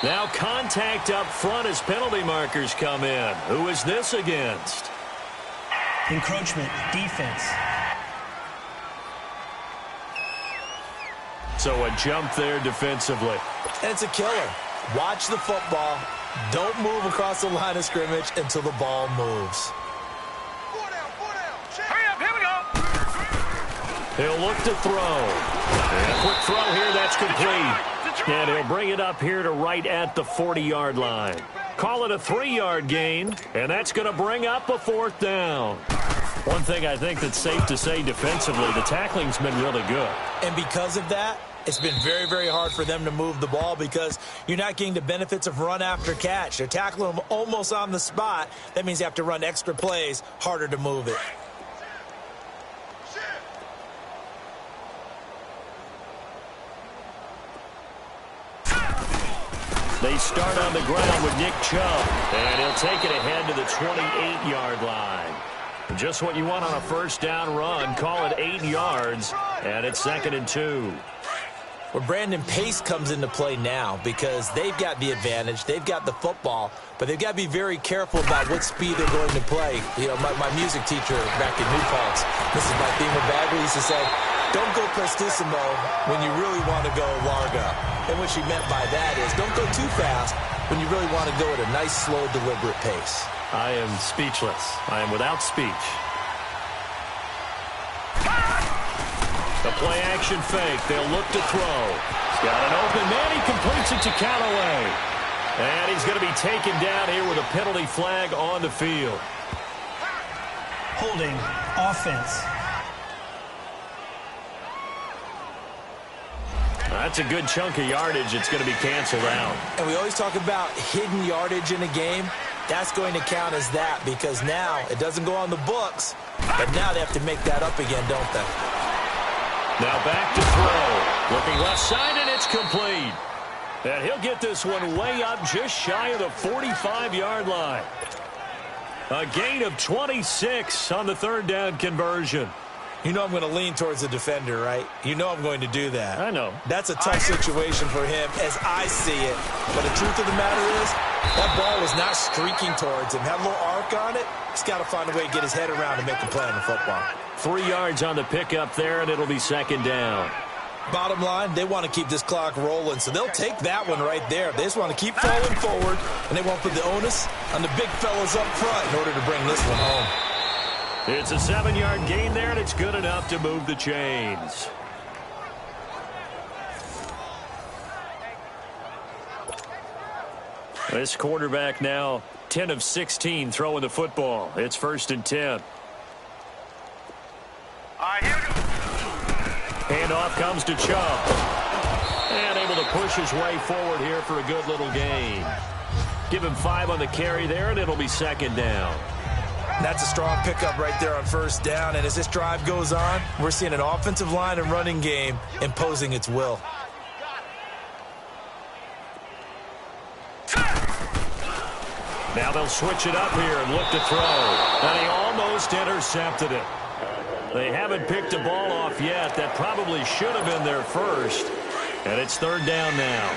Now contact up front as penalty markers come in. Who is this against? Encroachment, defense. So a jump there defensively. And it's a killer. Watch the football. Don't move across the line of scrimmage until the ball moves. Hurry up, here we go. He'll look to throw. And a quick throw here, that's complete. And he'll bring it up here to right at the 40-yard line. Call it a 3-yard gain, and that's going to bring up a 4th down. One thing I think that's safe to say defensively, the tackling's been really good. And because of that, it's been very, very hard for them to move the ball because you're not getting the benefits of run after catch. They're tackling them almost on the spot. That means you have to run extra plays, harder to move it. They start on the ground with Nick Chubb, and he'll take it ahead to the 28-yard line. Just what you want on a first down run. Call it 8 yards, and it's 2nd and 2. Well, Brandon, pace comes into play now because they've got the advantage. They've got the football, but they've got to be very careful about what speed they're going to play. You know, my music teacher back in New Paltz, Mrs. Marthema Bagley, used to say, don't go prestissimo when you really want to go largo. And what she meant by that is don't go too fast when you really want to go at a nice, slow, deliberate pace. I am speechless. I am without speech. The play-action fake. They'll look to throw. He's got an open man. He completes it to Callaway. And he's going to be taken down here with a penalty flag on the field. Holding, offense. That's a good chunk of yardage. It's going to be canceled out. And we always talk about hidden yardage in a game. That's going to count as that because now it doesn't go on the books, but now they have to make that up again, don't they? Now back to throw. Looking left side, and it's complete. And he'll get this one way up just shy of the 45-yard line. A gain of 26 on the 3rd down conversion. You know I'm going to lean towards the defender, right? You know I'm going to do that. I know. That's a tough situation for him as I see it. But the truth of the matter is, that ball was not streaking towards him. Had a little arc on it. He's got to find a way to get his head around and make a play on the football. 3 yards on the pickup there, and it'll be 2nd down. Bottom line, they want to keep this clock rolling, so they'll take that one right there. They just want to keep falling forward, and they won't put the onus on the big fellas up front in order to bring this one home. It's a 7-yard gain there, and it's good enough to move the chains. This quarterback now 10 of 16 throwing the football. It's 1st and 10. Here we go. Handoff comes to Chubb. And able to push his way forward here for a good little gain. Give him 5 on the carry there, and it'll be 2nd down. That's a strong pickup right there on 1st down. And as this drive goes on, we're seeing an offensive line and running game imposing its will. Now they'll switch it up here and look to throw. And he almost intercepted it. They haven't picked a ball off yet. That probably should have been their first. And it's 3rd down now.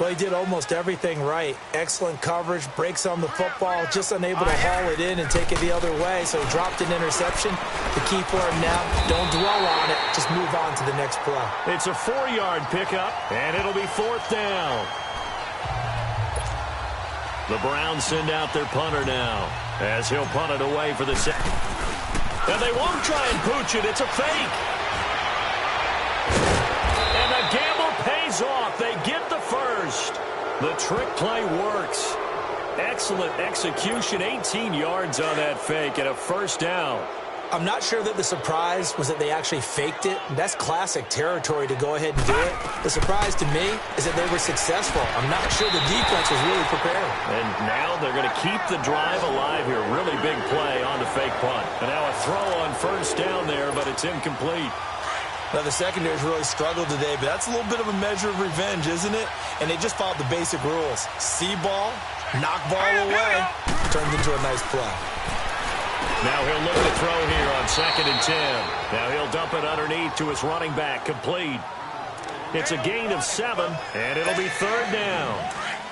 Well, he did almost everything right. Excellent coverage, breaks on the football, just unable to haul it in and take it the other way. So he dropped an interception. The key for him now, don't dwell on it. Just move on to the next play. It's a 4-yard pickup, and it'll be 4th down. The Browns send out their punter now as he'll punt it away for the second. And they won't try and pooch it. It's a fake. And the gamble pays off. They get the first. The trick play works. Excellent execution. 18 yards on that fake and a 1st down. I'm not sure that the surprise was that they actually faked it. That's classic territory to go ahead and do it. The surprise to me is that they were successful. I'm not sure the defense was really prepared. And now they're going to keep the drive alive here. Really big play on the fake punt. And now a throw on 1st down there, but it's incomplete. Now, the secondary's really struggled today, but that's a little bit of a measure of revenge, isn't it? And they just followed the basic rules. See ball, knock ball away, turns into a nice play. Now he'll look to throw here on 2nd and 10. Now he'll dump it underneath to his running back, complete. It's a gain of 7, and it'll be 3rd down.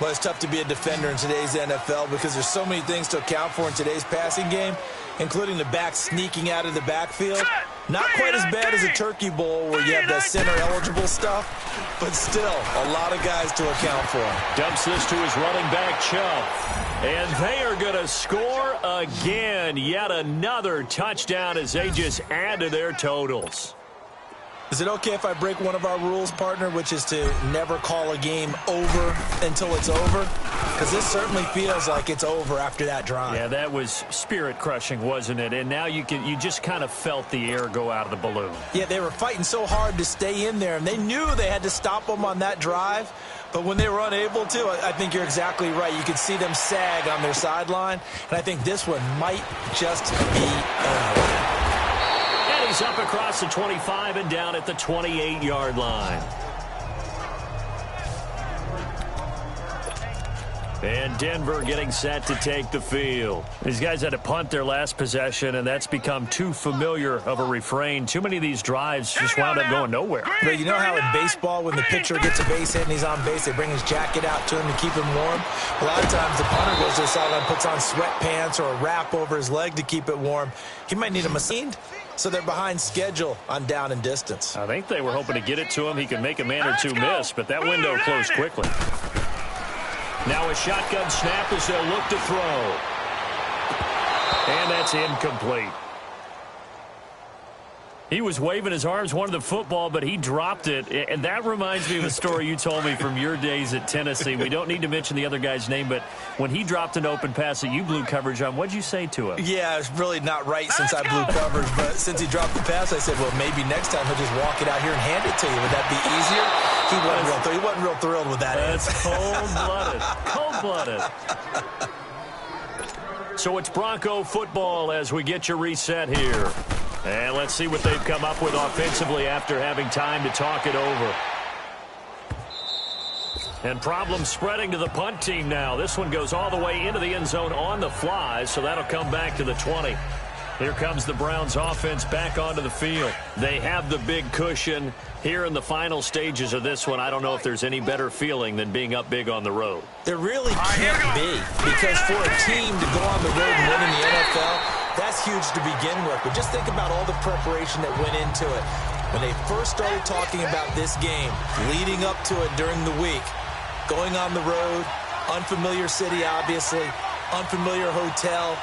Well, it's tough to be a defender in today's NFL because there's so many things to account for in today's passing game, including the back sneaking out of the backfield. Not quite as bad as a Turkey Bowl where you have that center-eligible stuff, but still a lot of guys to account for. Dumps this to his running back, Chubb. And they are going to score again. Yet another touchdown as they just add to their totals. Is it okay if I break one of our rules, partner, which is to never call a game over until it's over? Because this certainly feels like it's over after that drive. Yeah, that was spirit-crushing, wasn't it? And now you just kind of felt the air go out of the balloon. Yeah, they were fighting so hard to stay in there, and they knew they had to stop them on that drive. But when they were unable to, I think you're exactly right. You could see them sag on their sideline, and I think this one might just be over. He's up across the 25 and down at the 28-yard line. And Denver getting set to take the field. These guys had to punt their last possession, and that's become too familiar of a refrain. Too many of these drives just wound up going nowhere. But you know how in baseball, when the pitcher gets a base hit and he's on base, they bring his jacket out to him to keep him warm? A lot of times the punter goes to the sideline, puts on sweatpants or a wrap over his leg to keep it warm. He might need a massage. So they're behind schedule on down and distance. I think they were hoping to get it to him. He could make a man or two miss, but that window closed quickly. Now a shotgun snap as they'll look to throw. And that's incomplete. He was waving his arms, wanted the football, but he dropped it. And that reminds me of a story you told me from your days at Tennessee. We don't need to mention the other guy's name, but when he dropped an open pass that you blew coverage on, what'd you say to him? Yeah, it's really not right since I blew coverage, but since he dropped the pass, I said, well, maybe next time he'll just walk it out here and hand it to you. Would that be easier? He wasn't real thrilled with that. That's cold-blooded. Cold-blooded. So it's Bronco football as we get you reset here. And let's see what they've come up with offensively after having time to talk it over. And problems spreading to the punt team now. This one goes all the way into the end zone on the fly, so that'll come back to the 20. Here comes the Browns offense back onto the field. They have the big cushion here in the final stages of this one. I don't know if there's any better feeling than being up big on the road. There really can't be, because for a team to go on the road and win in the NFL, that's huge to begin with. But just think about all the preparation that went into it. When they first started talking about this game, leading up to it during the week, going on the road, unfamiliar city, obviously, unfamiliar hotel.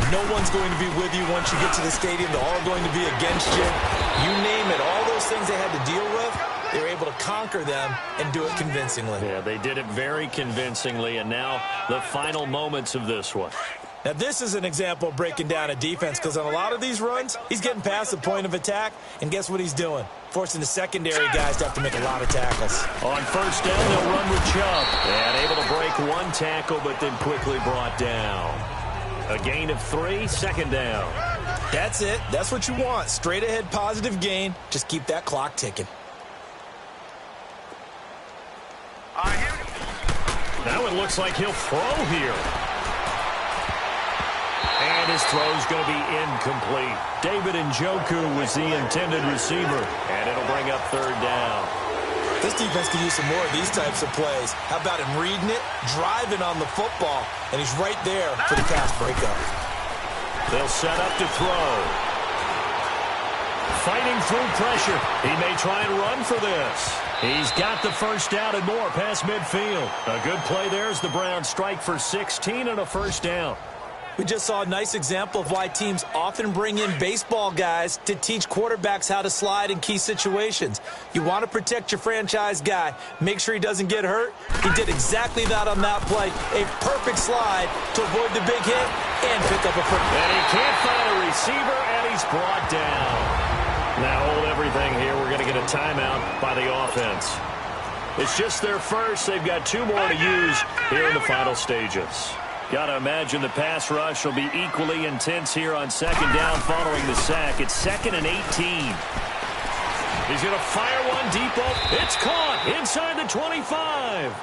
No one's going to be with you once you get to the stadium. They're all going to be against you. You name it, all those things they had to deal with, they were able to conquer them and do it convincingly. Yeah, they did it very convincingly, and now the final moments of this one. Now, this is an example of breaking down a defense, because on a lot of these runs, he's getting past the point of attack, and guess what he's doing? Forcing the secondary guys to have to make a lot of tackles. On first down, they'll run with Chubb. And able to break one tackle, but then quickly brought down. A gain of 3, second down. That's it. That's what you want. Straight ahead positive gain. Just keep that clock ticking. Now it looks like he'll throw here. And his throw's going to be incomplete. David Njoku was the intended receiver. And it'll bring up third down. This defense could use some more of these types of plays. How about him reading it, driving on the football, and he's right there for the pass breakup. They'll set up to throw. Fighting through pressure. He may try and run for this. He's got the first down and more past midfield. A good play there as the Browns strike for 16 and a first down. We just saw a nice example of why teams often bring in baseball guys to teach quarterbacks how to slide in key situations. You want to protect your franchise guy. Make sure he doesn't get hurt. He did exactly that on that play. A perfect slide to avoid the big hit and pick up a quick. And he can't find a receiver, and he's brought down. Now hold everything here. We're going to get a timeout by the offense. It's just their first. They've got 2 more to use here in the final stages. Got to imagine the pass rush will be equally intense here on second down following the sack. It's 2nd and 18. He's going to fire one deep open. It's caught inside the 25.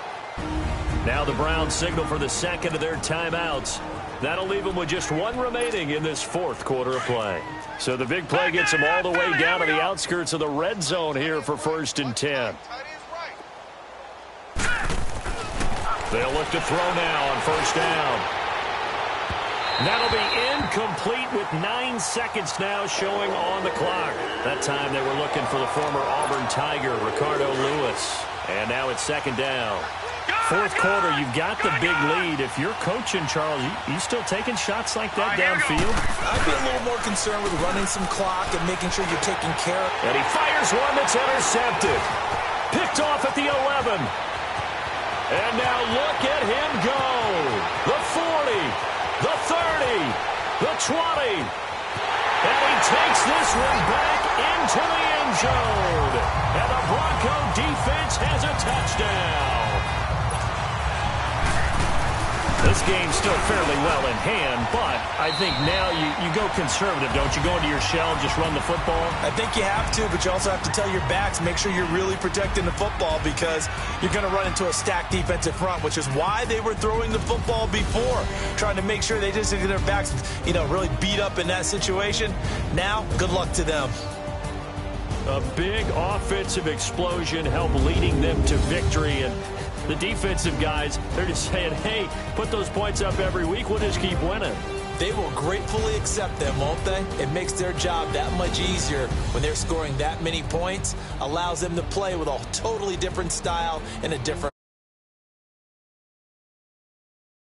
Now the Browns signal for the second of their timeouts. That'll leave them with just one remaining in this fourth quarter of play. So the big play gets them all the way down to the outskirts of the red zone here for 1st and 10. They'll look to throw now on 1st down. That'll be incomplete with 9 seconds now showing on the clock. That time they were looking for the former Auburn Tiger, Ricardo Lewis. And now it's 2nd down. Fourth quarter, you've got the big lead. If you're coaching, Charles, you still taking shots like that downfield? I'd be a little more concerned with running some clock and making sure you're taking care of. And he fires one that's intercepted. Picked off at the 11. And now look at him go. The 40, the 30, the 20. And he takes this one back into the end zone. And the Bronco defense has a touchdown. This game's still fairly well in hand, but I think now you go conservative, don't you? Go into your shell and just run the football? I think you have to, but you also have to tell your backs, make sure you're really protecting the football because you're going to run into a stacked defensive front, which is why they were throwing the football before, trying to make sure they just get their backs, really beat up in that situation. Now, good luck to them. A big offensive explosion helped leading them to victory, and the defensive guys, they're just saying, hey, put those points up every week. We'll just keep winning. They will gratefully accept them, won't they? It makes their job that much easier when they're scoring that many points. Allows them to play with a totally different style and a different